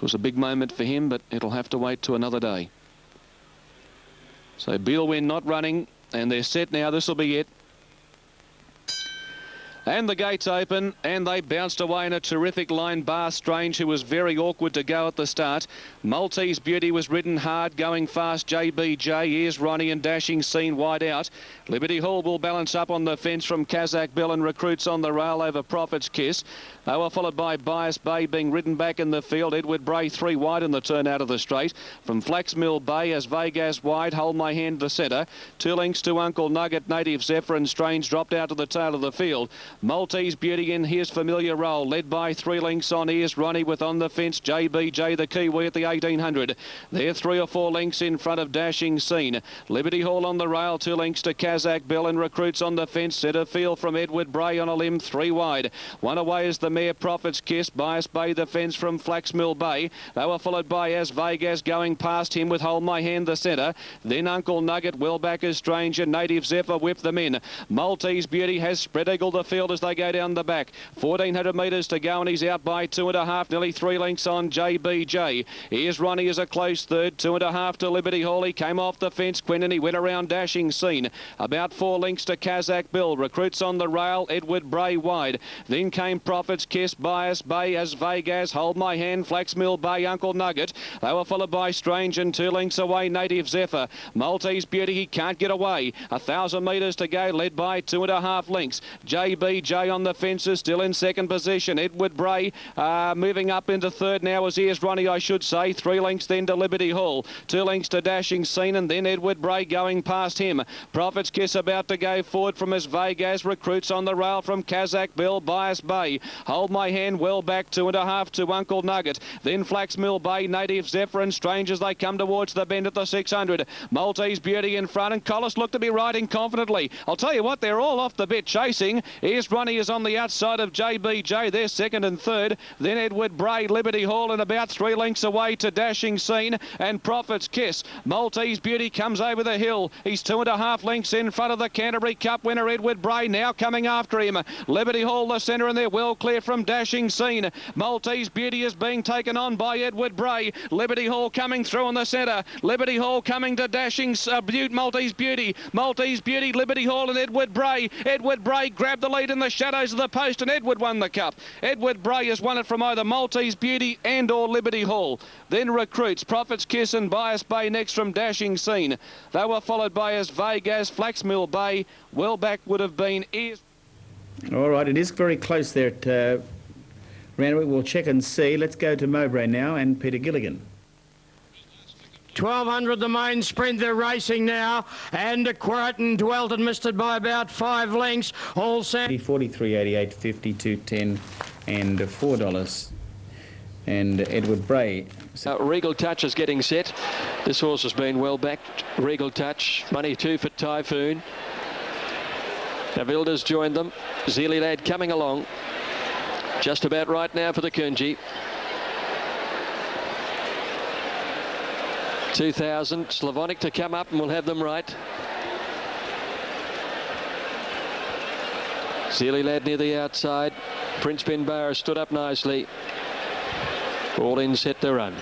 It was a big moment for him, but it'll have to wait to another day. So Beelwyn not running, and they're set now. This will be it. And the gates open, and they bounced away in a terrific line. Bar Strange, who was very awkward to go at the start. Maltese Beauty was ridden hard, going fast. JBJ, Here's Ronnie and Dashing Scene wide out. Liberty Hall will balance up on the fence from Kazakh Bell and Recruits on the rail over Prophet's Kiss. They were followed by Bias Bay being ridden back in the field. Edward Bray 3 wide in the turn out of the straight. From Flaxmill Bay as Vegas wide, Hold My Hand the centre. 2 lengths to Uncle Nugget, Native Zephyr and Strange dropped out to the tail of the field. Maltese Beauty in his familiar role, led by 3 lengths on Here's Ronnie with on the fence JBJ the Kiwi at the 1800. They're 3 or 4 lengths in front of Dashing Scene. Liberty Hall on the rail, 2 lengths to Kazakh Bell and Recruits on the fence. Centre field from Edward Bray on a limb, 3 wide. 1 away is the mare Prophet's Kiss. Bias Bay the fence from Flaxmill Bay. They were followed by As Vegas going past him with Hold My Hand the centre. Then Uncle Nugget, well back as Strange and Native Zephyr whipped them in. Maltese Beauty has spread eagled the field as they go down the back. 1400 metres to go and he's out by 2.5, nearly 3 lengths on JBJ. Here's Ronnie as a close third, 2.5 to Liberty Hall. He came off the fence, Quinn, and he went around Dashing Scene. About 4 lengths to Kazakh Bill. Recruits on the rail, Edward Bray wide. Then came Prophet's Kiss, Bias Bay, As Vegas, Hold My Hand, Flaxmill Bay, Uncle Nugget. They were followed by Strange and 2 lengths away, Native Zephyr. Maltese Beauty, he can't get away. 1,000 metres to go, led by 2.5 lengths. JBJ on the fences, still in second position. Edward Bray moving up into third now as Here's Ronnie, I should say. 3 lengths then to Liberty Hall. 2 lengths to Dashing Scene and then Edward Bray going past him. Prophet's Kiss about to go forward from As Vegas. Recruits on the rail from Kazakh Bill, Bias Bay. Hold My Hand well back, 2.5 to Uncle Nugget. Then Flaxmill Bay, Native Zephyr and Strange as they come towards the bend at the 600. Maltese Beauty in front and Collis look to be riding confidently. I'll tell you what, they're all off the bit chasing. Here's Ronnie is on the outside of JBJ. They're second and third. Then Edward Bray, Liberty Hall and about 3 lengths away to Dashing Scene and Prophet's Kiss. Maltese Beauty comes over the hill. He's 2.5 lengths in front of the Canterbury Cup winner Edward Bray, now coming after him. Liberty Hall the centre and they're well clear from Dashing Scene. Maltese Beauty is being taken on by Edward Bray. Liberty Hall coming through in the centre. Liberty Hall coming to Dashing Maltese Beauty. Maltese Beauty, Liberty Hall and Edward Bray. Edward Bray grabbed the lead in the shadows of the post and Edward won the cup. Edward Bray has won it from either Maltese Beauty and or Liberty Hall. Then Recruits, Prophet's Kiss and Bias Bay next from Dashing Scene. They were followed by As Vegas, Flaxmill Bay. Well back would have been Ears. All right, it is very close there at Randwick. We'll check and see. Let's go to Mowbray now and Peter Gilligan. 1200 the main sprint, they're racing now, and Quirton dwelt and missed it by about 5 lengths. All set. 43.88, 52.10 and $4. And Edward Bray. Regal Touch is getting set. This horse has been well backed. Regal Touch, money 2 for Typhoon. Avilda's joined them. Zealy Lad coming along. Just about right now for the Kunji. 2000, Slavonic to come up and we'll have them right. Zealy Lad near the outside. Prince Benbarra stood up nicely. All in set to run.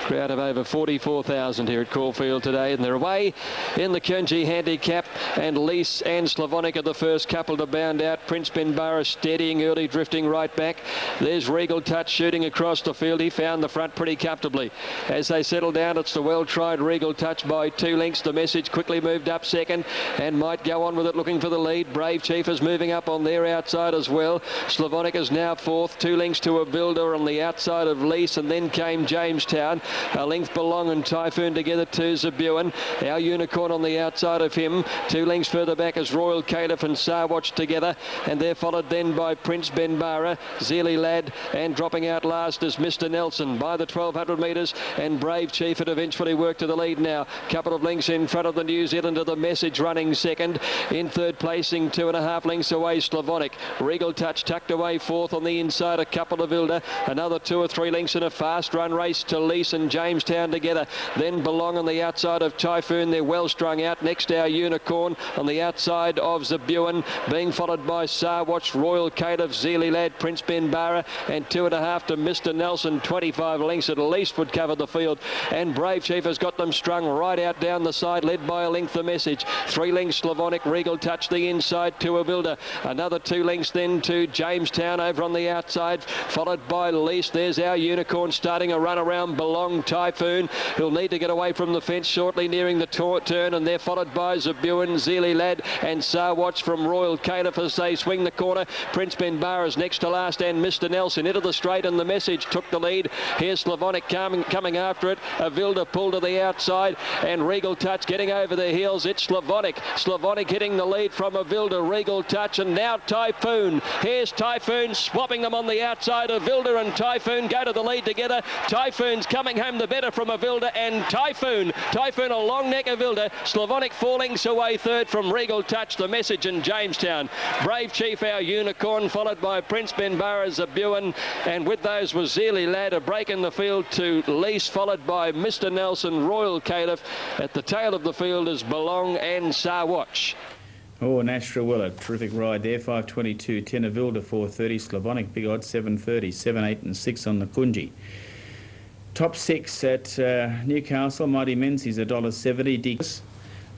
Crowd of over 44,000 here at Caulfield today, and they're away in the Kunji handicap, and Lease and Slavonic are the first couple to bound out. Prince Benbarra steadying early, drifting right back. There's Regal Touch shooting across the field. He found the front pretty comfortably. As they settle down, it's the well-tried Regal Touch by 2 lengths. The Message quickly moved up second and might go on with it looking for the lead. Brave Chief is moving up on their outside as well. Slavonic is now fourth, 2 lengths to a builder on the outside of Lease, and then came Jamestown. A length Belong and Typhoon together to Zabuan. Our Unicorn on the outside of him. 2 lengths further back is Royal Caliph and Sarwatch together, and they're followed then by Prince Benbarra, Zealy Lad, and dropping out last is Mr. Nelson by the 1200 metres, and Brave Chief had eventually worked to the lead now. Couple of lengths in front of the New Zealander, the Message running second. In third placing, 2.5 lengths away, Slavonic. Regal Touch tucked away fourth on the inside, a couple of Ilda. Another 2 or 3 lengths in a fast run race to Lease and and Jamestown together. Then Belong on the outside of Typhoon. They're well strung out. Next, Our Unicorn on the outside of Zabuan, being followed by Sarwatch, Royal Caitiff, Zealy Lad, Prince Benbara, and 2.5 to Mr. Nelson. 25 lengths at least would cover the field. And Brave Chief has got them strung right out down the side, led by a length The Message. 3 lengths Slavonic, Regal Touch the inside to Avilda. Another 2 lengths then to Jamestown over on the outside, followed by Lease. There's Our Unicorn starting a run around Belong, Typhoon, who'll need to get away from the fence shortly, nearing the turn, and they're followed by Zabuan, Zealy Lad, and Sarwatch from Royal Caitiff as they swing the corner. Prince Benbara's next to last, and Mr. Nelson into the straight, and The Message took the lead. Here's Slavonic coming after it. Avilda pulled to the outside, and Regal Touch getting over the heels. It's Slavonic. Slavonic hitting the lead from Avilda, Regal Touch, and now Typhoon. Here's Typhoon swapping them on the outside. Avilda and Typhoon go to the lead together. Typhoon's coming home the better from Avilda, and Typhoon a long neck Avilda. Slavonic 4 lengths away third from Regal Touch, The Message, and Jamestown. Brave Chief, Our Unicorn, followed by Prince Benbara, Zabuan, and with those was Zealy Lad. A break in the field to Lease, followed by Mr. Nelson, Royal Caitiff. At the tail of the field is Belong and Sarwatch. Oh, Nashra Willa, terrific ride there. 5.22, 10 Avilda, 4.30, Slavonic, big odds, 7.30, 7, 8 and 6 on the Kunji. Top 6 at Newcastle, Mighty Menzies, $1.70.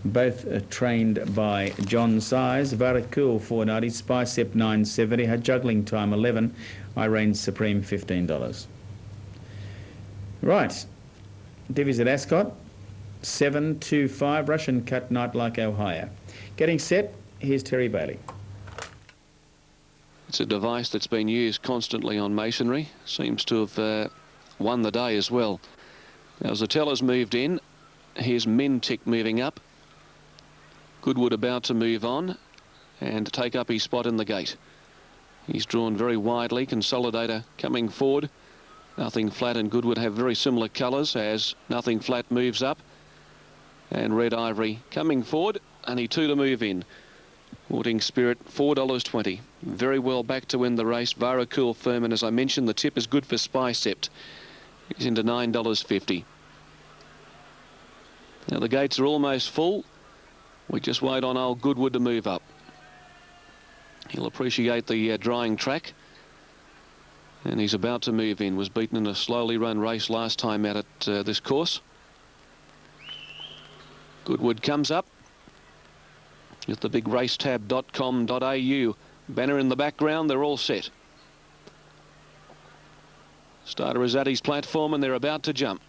Both trained by John Size. Varakul, 4.90, Spicep, 9.70, had Juggling Time, 11, I Reign Supreme, $15. Right, Divvies at Ascot, 7.25, Russian Cut, Night Like Ohio. Getting set, here's Terry Bailey. It's a device that's been used constantly on Masonry. Seems to have won the day as well. Now, as the teller's moved in, here's Mintic moving up. Goodwood about to move on and take up his spot in the gate. He's drawn very widely. Consolidator coming forward. Nothing Flat and Goodwood have very similar colours as Nothing Flat moves up. And Red Ivory coming forward. Only 2 to move in. Haunting Spirit, $4.20. Very well back to win the race. Varakul firm, and as I mentioned, the tip is good for Spycept. He's into $9.50. Now the gates are almost full. We just wait on old Goodwood to move up. He'll appreciate the drying track. And he's about to move in. Was beaten in a slowly run race last time out at this course. Goodwood comes up. With the big racetab.com.au banner in the background, they're all set. Starter is at his platform and they're about to jump.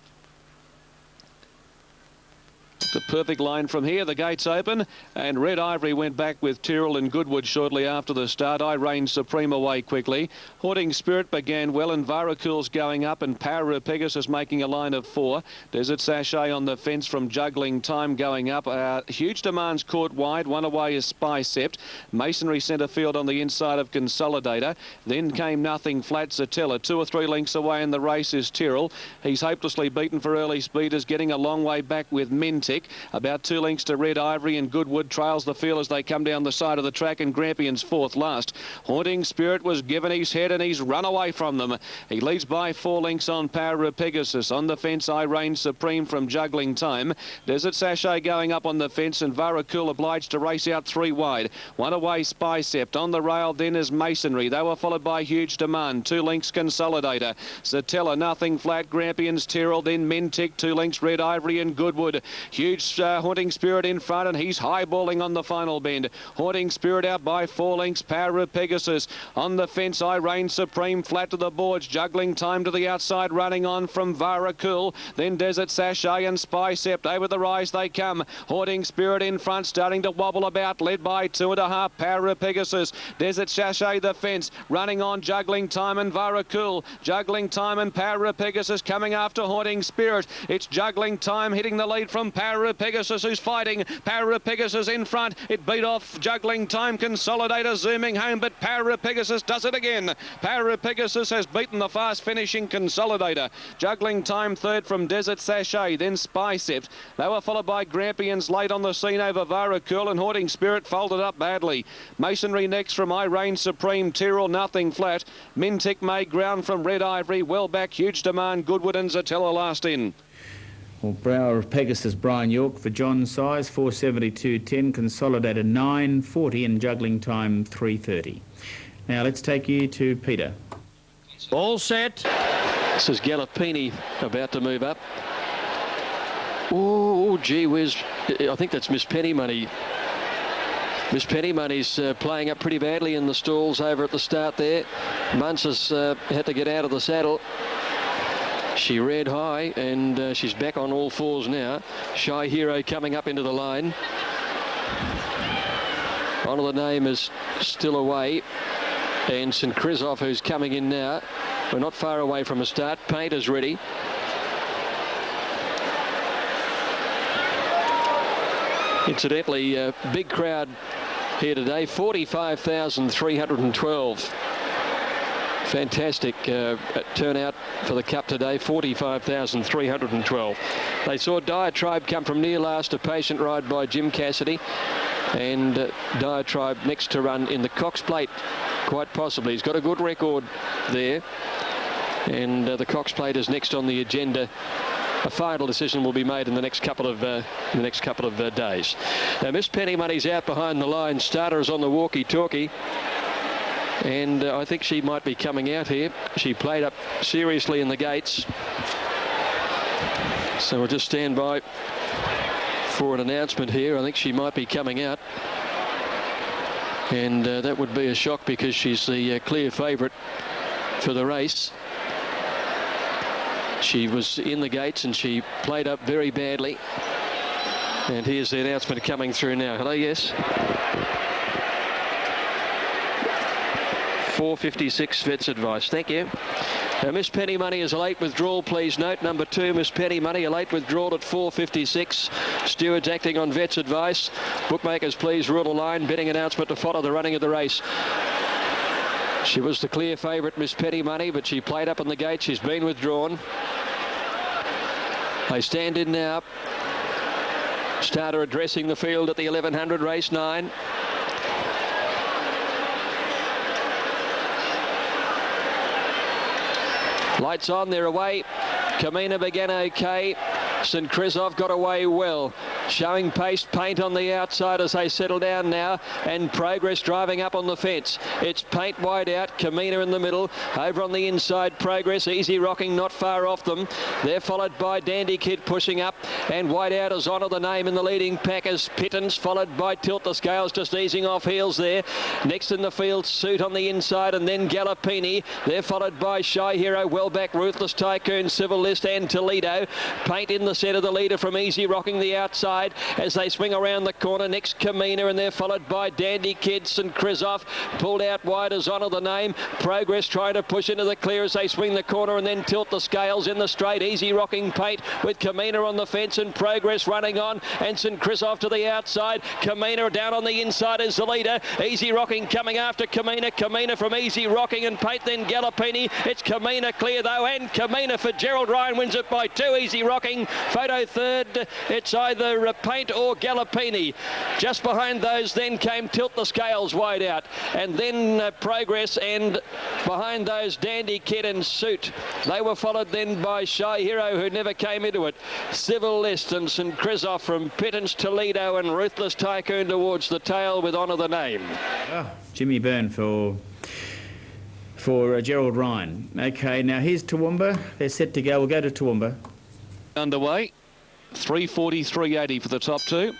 The perfect line from here. The gates open, and Red Ivory went back with Tyrrell and Goodwood shortly after the start. I Reign Supreme away quickly. Haunting Spirit began well, and Varakul's going up, and Para Pegasus making a line of 4. Desert Sachet on the fence from Juggling Time going up. Huge Demands caught wide. One away is Spycept. Masonry centre field on the inside of Consolidator. Then came Nothing Flat, Zatella. 2 or 3 lengths away in the race is Tyrrell. He's hopelessly beaten for early speeders, getting a long way back with Mintic. About 2 lengths to Red Ivory, and Goodwood trails the field as they come down the side of the track, and Grampian's 4th last. Haunting Spirit was given his head and he's run away from them. He leads by 4 lengths on Para Pegasus. On the fence, I Reign Supreme from Juggling Time. Desert Sachet going up on the fence, and Varakul obliged to race out 3 wide. 1 away Spycept. On the rail then is Masonry. They were followed by Huge Demand. 2 lengths Consolidator. Zatella, Nothing Flat, Grampian's Tyrrell, then Mintic. 2 lengths Red Ivory and Goodwood. Huge Haunting Spirit in front, and he's highballing on the final bend. Haunting Spirit out by 4 lengths. Para Pegasus on the fence. I Reign Supreme flat to the boards. Juggling Time to the outside, running on from Varakul. Then Desert Sachet and Spycept. Over the rise they come. Haunting Spirit in front, starting to wobble about, led by 2.5 Para Pegasus. Desert Sachet the fence, running on Juggling Time and Varakul. Juggling Time and Para Pegasus coming after Haunting Spirit. It's Juggling Time hitting the lead from Para Parapegasus who's fighting. Parapegasus in front. It beat off Juggling Time Consolidator zooming home, but Parapegasus does it again. Parapegasus has beaten the fast finishing Consolidator. Juggling Time third from Desert Sachet, then Spycept. They were followed by Grampians late on the scene over Vara Curl, and Haunting Spirit folded up badly. Masonry next from I Reign Supreme. Tyrrell Nothing Flat. Mintic made ground from Red Ivory. Well back, Huge Demand, Goodwood and Zatella last in. Well, Brower Pegasus Brian York for John Size, 472.10, Consolidated 9.40 and Juggling Time 3.30. Now let's take you to Peter. All set. This is Gallopini about to move up. Oh, gee whiz. I think that's Miss Penny Money. Miss Penny Money's playing up pretty badly in the stalls over at the start there. Muntz has had to get out of the saddle. She reared high and she's back on all fours now. Shy Hero coming up into the line. Honour the Name is still away. And St. Christoph, who's coming in now. We're not far away from a start. Paint is ready. Incidentally, big crowd here today, 45,312. Fantastic turnout for the Cup today, 45,312. They saw Diatribe come from near last, a patient ride by Jim Cassidy, and Diatribe next to run in the Cox Plate, quite possibly. He's got a good record there, and the Cox Plate is next on the agenda. A final decision will be made in the next couple of days. Now, Miss Penny Money's out behind the line. Starter is on the walkie-talkie. And I think she might be coming out here. She played up seriously in the gates. So we'll just stand by for an announcement here. I think she might be coming out. And that would be a shock because she's the clear favourite for the race. She was in the gates and she played up very badly. And here's the announcement coming through now. Hello, yes. 4:56 Vet's advice. Thank you. Miss Penny Money is a late withdrawal, please note. Number 2, Miss Penny Money, a late withdrawal at 4:56. Stewards acting on Vet's advice. Bookmakers, please rule a line. Betting announcement to follow the running of the race. She was the clear favourite, Miss Penny Money, but she played up on the gate. She's been withdrawn. They stand in now. Starter addressing the field at the 1100, race 9. Lights on, they're away. Kamina began okay. St. Christoph got away well. Showing pace, Paint on the outside as they settle down now, and Progress driving up on the fence. It's Paint wide out, Kamina in the middle. Over on the inside, Progress, Easy Rocking not far off them. They're followed by Dandy Kid pushing up, and wide out is Honour the Name in the leading pack as Pittance, followed by Tilt the Scales just easing off heels there. Next in the field, Suit on the inside, and then Gallopini. They're followed by Shy Hero, well back, Ruthless Tycoon, Civil List and Toledo. Paint in the centre, the leader from Easy Rocking the outside as they swing around the corner. Next Kamina, and they're followed by Dandy Kids and Christoph. Pulled out wide as Honour the Name. Progress trying to push into the clear as they swing the corner, and then Tilt the Scales in the straight. Easy Rocking Paint with Kamina on the fence and Progress running on, and St. Christoph to the outside. Kamina down on the inside is the leader. Easy Rocking coming after Kamina. Kamina from Easy Rocking and Paint, then Gallopini. It's Kamina clear though, and Kamina for Gerald Ryan wins it by 2. Easy Rocking. Photo third. It's either Paint or Gallopini. Just behind those then came Tilt the Scales wide out, and then Progress, and behind those Dandy Kid and Suit. They were followed then by Shy Hero, who never came into it. Civil List and St. Christoph from Pittance, Toledo, and Ruthless Tycoon towards the tail with Honour the Name. Jimmy Byrne for Gerald Ryan. Okay, now here's Toowoomba. They're set to go. We'll go to Toowoomba. Underway. 3:43.80 for the top 2.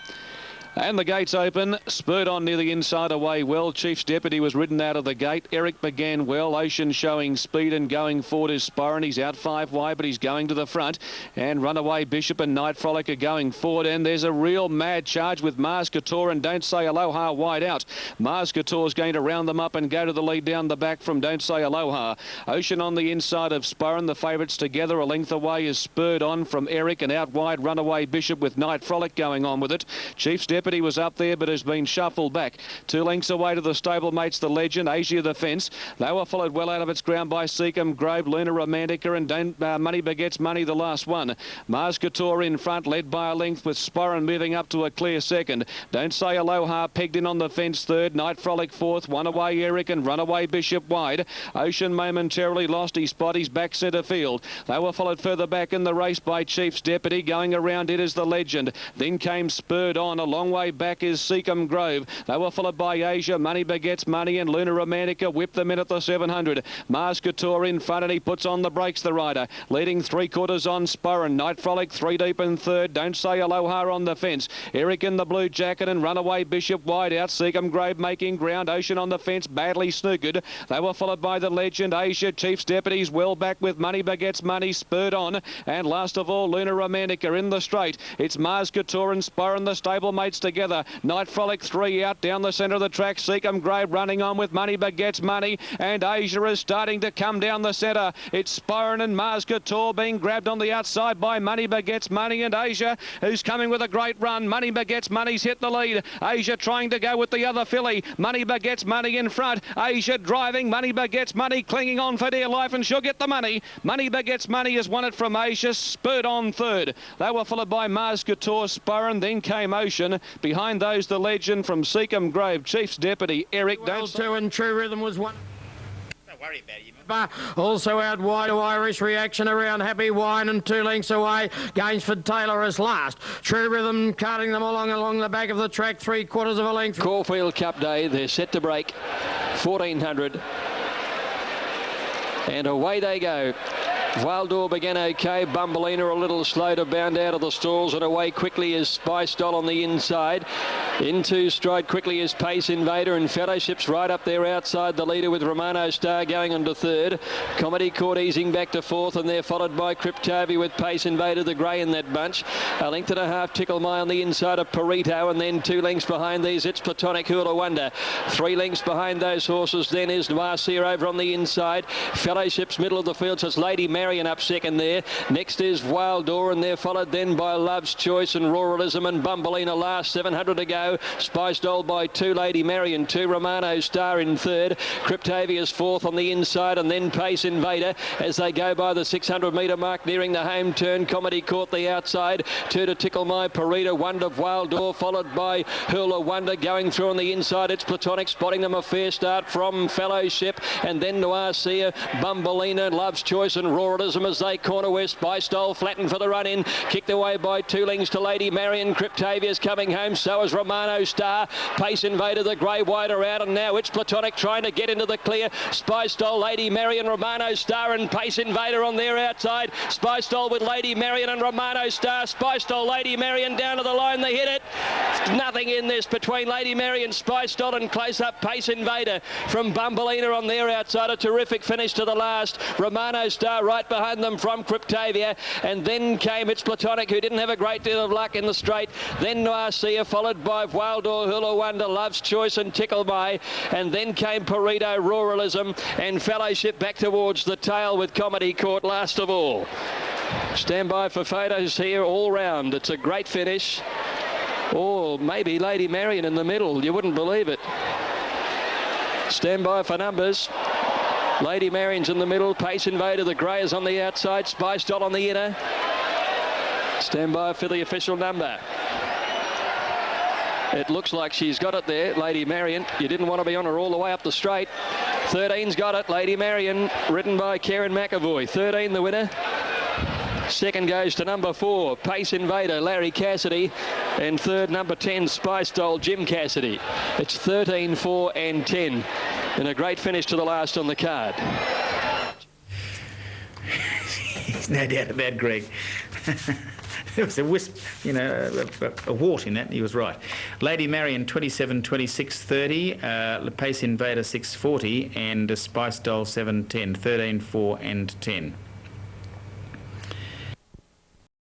And the gates open. Spurred on near the inside away well. Chief's Deputy was ridden out of the gate. Eric began well. Ocean showing speed and going forward is Spyron. He's out 5 wide, but he's going to the front. And Runaway Bishop and Night Frolic are going forward. And there's a real mad charge with Mars Couture and Don't Say Aloha wide out. Mars Couture is going to round them up and go to the lead down the back from Don't Say Aloha. Ocean on the inside of Spyron. The favourites together a length away is Spurred on from Eric, and out wide Runaway Bishop with Night Frolic going on with it. Chief's Deputy was up there but has been shuffled back. 2 lengths away to the stablemates, the Legend, Asia the Fence. They were followed well out of its ground by Seacombe Grove, Luna Romantica and Money Begets Money, the last one. Mars Couture in front, led by a length with Spyron moving up to a clear second. Don't Say Aloha pegged in on the fence third. Night Frolic fourth. One away Eric and Runaway Bishop wide. Ocean momentarily lost his spot. He's back centre field. They were followed further back in the race by Chief's Deputy. Going around it is the Legend. Then came Spurred on. A long way back is Seacombe Grove. They were followed by Asia, Money Begets Money and Luna Romantica. Whip them in at the 700. Mars Couture in front and he puts on the brakes, the rider. Leading 3/4 on Spyron. Night Frolic 3 deep in third. Don't Say Aloha on the fence. Eric in the blue jacket and Runaway Bishop wide out. Seacombe Grove making ground. Ocean on the fence, badly snookered. They were followed by the Legend, Asia, Chief's Deputies well back with Money Begets Money, Spurred on. And last of all, Luna Romantica in the straight. It's Mars Couture and Spyron, the stablemates together. Night Frolic 3 out down the centre of the track. Seacombe Grove running on with Money Begets Money, and Asia is starting to come down the centre. It's Spyron and Mars Couture being grabbed on the outside by Money Begets Money, and Asia, who's coming with a great run. Money Begets Money's hit the lead. Asia trying to go with the other filly. Money Begets Money in front. Asia driving. Money Begets Money clinging on for dear life, and she'll get the money. Money Begets Money has won it from Asia. Spurred on third. They were followed by Mars Couture, Spyron, then came Ocean. Behind those, the Legend from Seacombe Grove, Chief's Deputy Eric. Well, 2 and True Rhythm was one. Don't worry about it. Also out wide to Irish Reaction around Happy Wine, and 2 lengths away Gainsford Taylor is last. True Rhythm carting them along the back of the track, 3/4 of a length. Caulfield Cup Day, they're set to break 1400 and away they go. Valdor began okay. Bumbleina a little slow to bound out of the stalls, and away quickly is Spice Doll on the inside. Into stride quickly is Pace Invader, and Fellowship's right up there outside the leader with Romano Star going on to third. Comedy Court easing back to fourth, and they're followed by Cryptavi with Pace Invader, the grey in that bunch. 1.5 lengths Tickle My on the inside of Perito, and then 2 lengths behind these It's Platonic Hula Wonder. 3 lengths behind those horses then is Noirseer over on the inside. Fellowship's middle of the field, so it's Lady Marion up second there. Next is Wild Door, and they're followed then by Love's Choice and Ruralism and Bumbleina last. 700 to go. Spice Doll by 2, Lady Marion 2, Romano Star in third. Cryptavia's fourth on the inside, and then Pace Invader as they go by the 600 metre mark nearing the home turn. Comedy Court the outside. 2 to Tickle My Perita, 1 to Wild Door, followed by Hula Wonder going through on the inside. It's Platonic spotting them a fair start from Fellowship, and then Noirseer, Bumbleina, Love's Choice and Ruralism as they corner west. Spice Doll flattened for the run in, kicked away by 2 lengths to Lady Marion. Cryptavia's coming home, so is Romano Star. Pace Invader, the grey wide are out, and now It's Platonic trying to get into the clear. Spice Doll, Lady Marion, Romano Star and Pace Invader on their outside. Spice Doll with Lady Marion and Romano Star. Spice Doll, Lady Marion down to the line, they hit it. Nothing in this between Lady Marion, Spice Doll, and close up Pace Invader from Bumbleina on their outside. A terrific finish to the last. Romano Star right behind them from Cryptavia, and then came It's Platonic, who didn't have a great deal of luck in the straight. Then Noirseer, followed by Wildor, Hula Wonder, Love's Choice and Tickle My, and then came Perito, Ruralism, and Fellowship back towards the tail with Comedy Court last of all. Stand by for photos here all round. It's a great finish. Or maybe Lady Marion in the middle, you wouldn't believe it. Stand by for numbers. Lady Marion's in the middle, Pace Invader, the grey is on the outside, Spice Doll on the inner. Stand by for the official number. It looks like she's got it there, Lady Marion. You didn't want to be on her all the way up the straight. 13's got it, Lady Marion, ridden by Karen McAvoy. 13 the winner. Second goes to number 4, Pace Invader, Larry Cassidy. And third, number 10, Spice Doll, Jim Cassidy. It's 13, 4 and 10. And a great finish to the last on the card. no doubt about Greg. There was a wisp, you know, a wart in that, and he was right. Lady Marion 27, 26, 30, Pace Invader 640, and Spice Doll 710, 13, 4 and 10.